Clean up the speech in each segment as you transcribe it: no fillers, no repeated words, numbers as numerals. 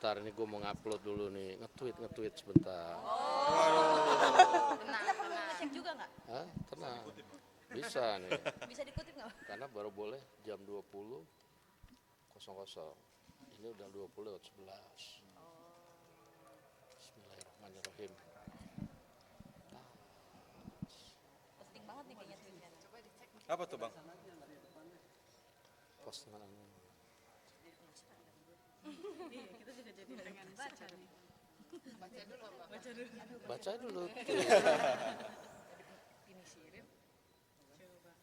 sebentar, ini gue mau ngupload dulu nih, nge-tweet sebentar. Kita perlu ngecek juga nggak? Hah? Tenang, bisa nih, Bisa dikutip nggak? karena baru boleh jam 20.00. Ini udah 20:11. Bismillahirrahmanirrahim. Penting banget nih kayaknya tweetnya. Apa tuh Bang? Postingan Kita juga jadi pengen baca nih. baca dulu. Inisiatif. Coba.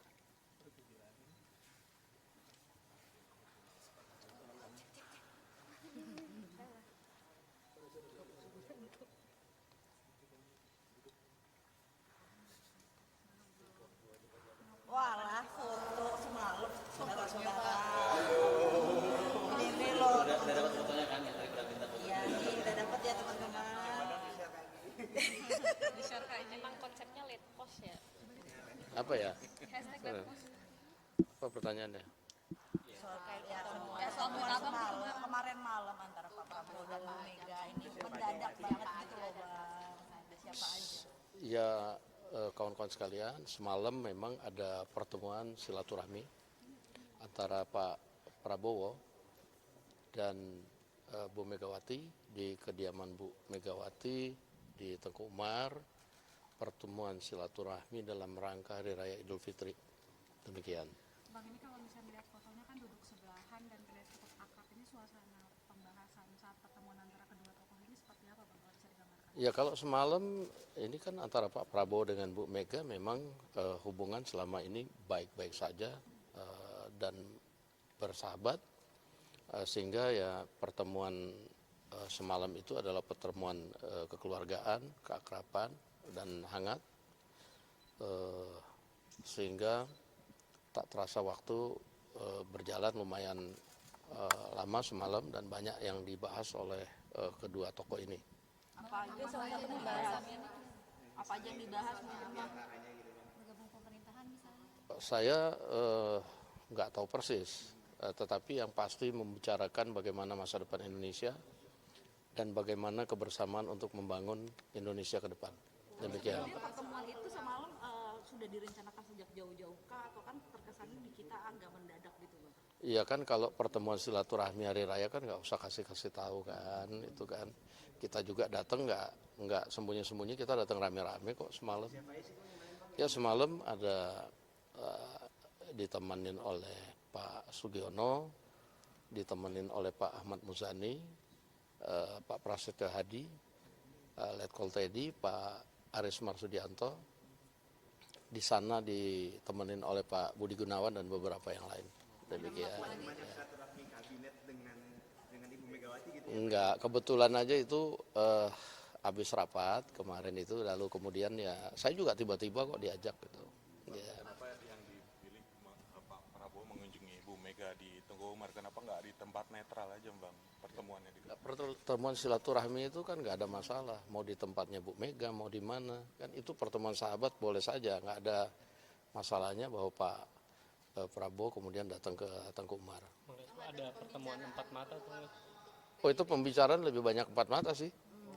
Walah, foto semalam saudara-saudara. Ini loh. Udah dapat fotonya kan yang tadi pernah minta foto. Iya, nih udah dapat ya teman-teman. Di-share aja. Memang konsepnya late post ya. Apa ya? Hashtag late post. Apa pertanyaannya? Soal kayak ya pertemuan semalam, kemarin malam antara Pak Prabowo dan Bu Mega ini mendadak banget gitu loh Bang. Ada siapa aja? Ya, kawan-kawan sekalian, semalam memang ada pertemuan silaturahmi antara Pak Prabowo dan Bu Megawati di kediaman Bu Megawati di Tengku Umar. Pertemuan silaturahmi dalam rangka Hari Raya Idul Fitri. Demikian. Bang, ini kalau misalnya lihat fotonya kan duduk sebelahan dan terlihat cukup akrab. Ini suasana pembahasan saat pertemuan antara kedua tokoh ini seperti apa Bang? Kalau bisa digambarkan. Ya, kalau semalam ini kan antara Pak Prabowo dengan Bu Mega memang hubungan selama ini baik-baik saja dan bersahabat, sehingga ya pertemuan semalam itu adalah pertemuan kekeluargaan, keakraban dan hangat, sehingga tak terasa waktu berjalan lumayan lama semalam dan banyak yang dibahas oleh kedua tokoh ini. Apa aja salah satu pembahasannya? Apa aja yang dibahas memang? Bergabung pemerintahan misalnya. Saya nggak tahu persis, tetapi yang pasti membicarakan bagaimana masa depan Indonesia dan bagaimana kebersamaan untuk membangun Indonesia ke depan. Demikian. Jadi pertemuan itu semalam sudah direncanakan sejak jauh-jauh kah atau kan terkesannya di kita agak mendadak gitu Bang? Iya kan, kalau pertemuan silaturahmi hari raya kan nggak usah kasih tahu kan, itu kan kita juga datang nggak sembunyi-sembunyi, kita datang rame-rame kok semalam. Ya semalam ada ditemenin oleh Pak Sugiono, ditemenin oleh Pak Ahmad Muzani, Pak Prasetyo Hadi, Letkol Teddy, Pak Aris Marsudianto. Di sana ditemenin oleh Pak Budi Gunawan dan beberapa yang lain. Demikian. Silaturahmi kabinet dengan Ibu Megawati gitu. Enggak, kebetulan aja itu habis rapat kemarin itu, lalu kemudian ya saya juga tiba-tiba kok diajak gitu. Ya. Kenapa yang dipilih Pak Prabowo mengunjungi Ibu Mega di Tengku Umar? Kenapa nggak di tempat netral aja Bang pertemuannya di? Pertemuan silaturahmi itu kan nggak ada masalah, mau di tempatnya Bu Mega, mau di mana, kan itu pertemuan sahabat boleh saja, nggak ada masalahnya bahwa Pak Prabowo kemudian datang ke Tengku Umar. Ada pertemuan empat mata tuh. Oh, itu pembicaraan lebih banyak empat mata sih.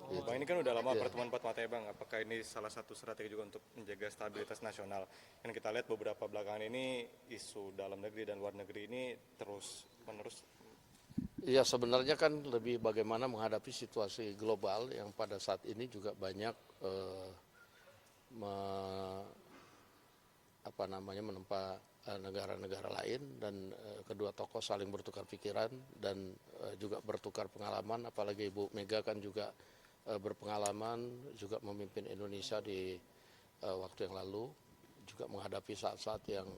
Gitu. Bang, ini kan udah lama Iya. pertemuan empat mata ya Bang. Apakah ini salah satu strategi juga untuk menjaga stabilitas nasional? Kan kita lihat beberapa belakangan ini isu dalam negeri dan luar negeri ini terus menerus. Ya, sebenarnya kan lebih bagaimana menghadapi situasi global yang pada saat ini juga banyak menempa negara-negara lain, dan kedua tokoh saling bertukar pikiran dan juga bertukar pengalaman, apalagi Ibu Mega kan juga berpengalaman juga memimpin Indonesia di waktu yang lalu, juga menghadapi saat-saat yang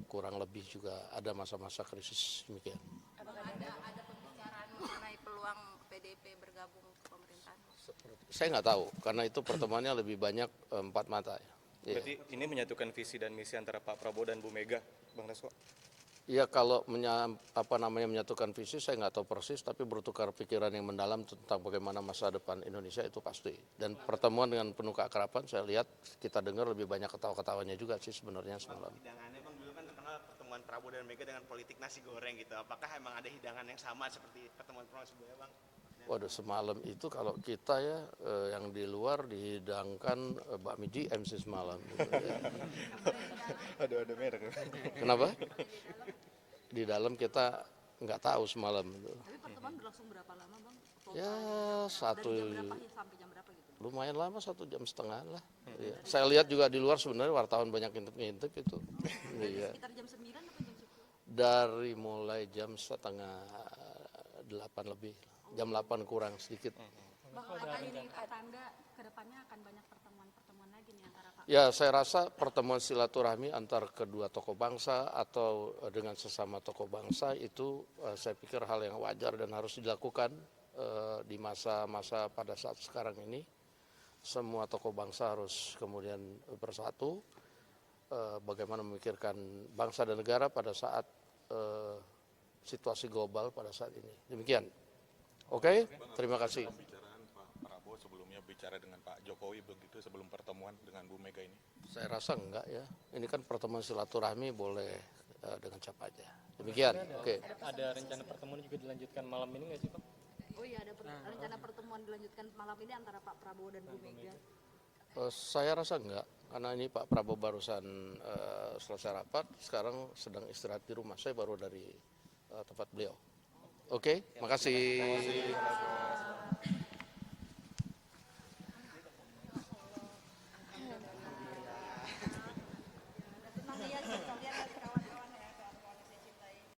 kurang lebih juga ada masa-masa krisis demikian. Ada pembicaraan mengenai peluang PDIP bergabung ke pemerintahan? Saya nggak tahu, karena itu pertemuannya lebih banyak empat mata. Ya. Berarti ini menyatukan visi dan misi antara Pak Prabowo dan Bu Mega, Bang Dasko? Ya, kalau menyatukan visi saya nggak tahu persis, tapi bertukar pikiran yang mendalam tentang bagaimana masa depan Indonesia itu pasti. Dan pertemuan dengan penuh keakraban, saya lihat kita dengar lebih banyak ketawa-ketawanya juga sih sebenarnya semalam. Hidangannya Bang, dulu kan terkenal pertemuan Prabowo dan Mega dengan politik nasi goreng gitu. Apakah emang ada hidangan yang sama seperti pertemuan sebelumnya Bang? Waduh, semalam itu kalau kita ya yang di luar dihidangkan bakmi di MC semalam. Gitu, ya. Ada merek. Kenapa? Di dalam kita nggak tahu semalam. Gitu. Tapi pertemuan berlangsung berapa lama bang? Total Ya dari jam berapa sampai jam berapa gitu? lumayan lama 1,5 jam lah. Ya. Saya lihat juga di luar sebenarnya wartawan banyak ngintip itu. Iya. Sekitar jam 9 apa jam 10? Dari mulai jam 7:30 lebih, jam 8 kurang sedikit. Bang, apakah ini tanda kedepannya akan banyak pertemuan-pertemuan lagi nih antara Pak? Ya, saya rasa pertemuan silaturahmi antar kedua tokoh bangsa atau dengan sesama tokoh bangsa itu saya pikir hal yang wajar dan harus dilakukan di masa-masa pada saat sekarang ini. Semua tokoh bangsa harus kemudian bersatu, bagaimana memikirkan bangsa dan negara pada saat situasi global pada saat ini. Demikian. Oke, terima kasih. Pembicaraan Pak Prabowo sebelumnya bicara dengan Pak Jokowi begitu sebelum pertemuan dengan Bu Mega ini. Saya rasa enggak ya. Ini kan pertemuan silaturahmi boleh dengan siapa aja. Demikian. Oke. Ada rencana pertemuan juga dilanjutkan malam ini nggak sih Pak? Oh iya, ada rencana pertemuan dilanjutkan malam ini antara Pak Prabowo dan Bu Mega. Saya rasa enggak, karena ini Pak Prabowo barusan selesai rapat, sekarang sedang istirahat di rumah. Saya baru dari tempat beliau. Oke, makasih.